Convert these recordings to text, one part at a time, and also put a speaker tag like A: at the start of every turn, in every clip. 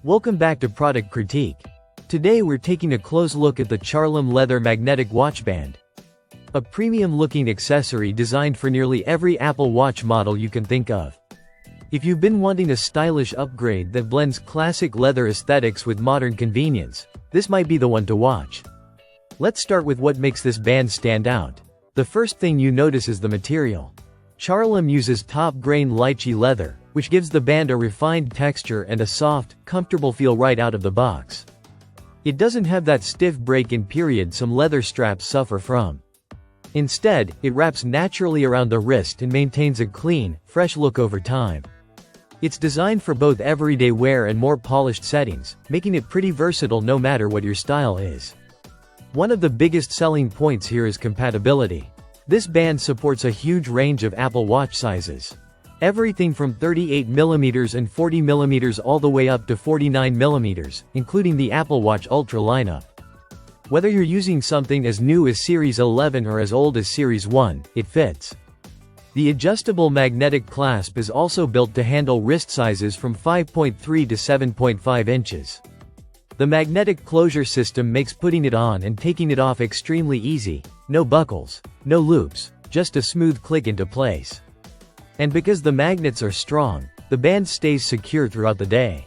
A: Welcome back to Product Critique. Today we're taking a close look at the Charlam leather magnetic watch band. A premium-looking accessory designed for nearly every Apple Watch model you can think of. If you've been wanting a stylish upgrade that blends classic leather aesthetics with modern convenience, this might be the one to watch. Let's start with what makes this band stand out. The first thing you notice is the material. Charlam uses top-grain lychee leather, which gives the band a refined texture and a soft, comfortable feel right out of the box. It doesn't have that stiff break-in period some leather straps suffer from. Instead, it wraps naturally around the wrist and maintains a clean, fresh look over time. It's designed for both everyday wear and more polished settings, making it pretty versatile no matter what your style is. One of the biggest selling points here is compatibility. This band supports a huge range of Apple Watch sizes. Everything from 38mm and 40mm all the way up to 49mm, including the Apple Watch Ultra lineup. Whether you're using something as new as Series 11 or as old as Series 1, it fits. The adjustable magnetic clasp is also built to handle wrist sizes from 5.3 to 7.5 inches. The magnetic closure system makes putting it on and taking it off extremely easy. No buckles, no loops, just a smooth click into place. And because the magnets are strong, the band stays secure throughout the day.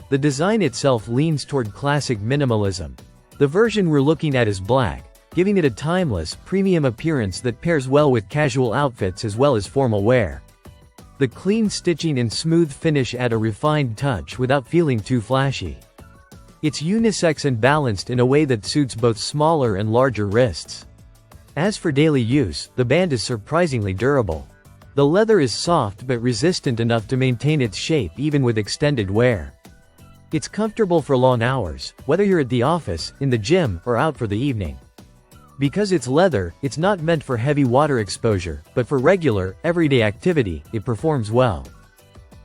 A: The design itself leans toward classic minimalism. The version we're looking at is black, giving it a timeless, premium appearance that pairs well with casual outfits as well as formal wear. The clean stitching and smooth finish add a refined touch without feeling too flashy. It's unisex and balanced in a way that suits both smaller and larger wrists. As for daily use, the band is surprisingly durable. The leather is soft but resistant enough to maintain its shape even with extended wear. It's comfortable for long hours, whether you're at the office, in the gym, or out for the evening. Because it's leather, it's not meant for heavy water exposure, but for regular, everyday activity, it performs well.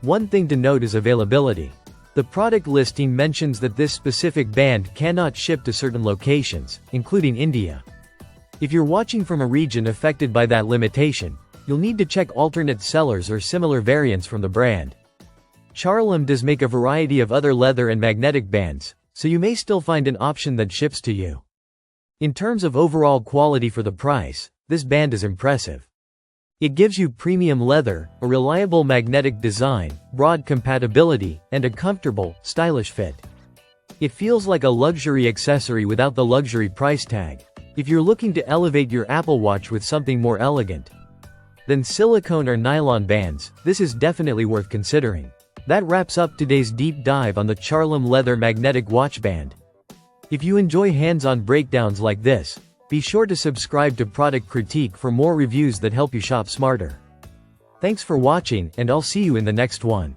A: One thing to note is availability. The product listing mentions that this specific band cannot ship to certain locations, including India. If you're watching from a region affected by that limitation, you'll need to check alternate sellers or similar variants from the brand. Charlam does make a variety of other leather and magnetic bands, so you may still find an option that ships to you. In terms of overall quality for the price, this band is impressive. It gives you premium leather, a reliable magnetic design, broad compatibility, and a comfortable, stylish fit. It feels like a luxury accessory without the luxury price tag. If you're looking to elevate your Apple Watch with something more elegant than silicone or nylon bands, this is definitely worth considering. That wraps up today's deep dive on the Charlam leather magnetic watch band. If you enjoy hands-on breakdowns like this, be sure to subscribe to Product Critique for more reviews that help you shop smarter. Thanks for watching, and I'll see you in the next one.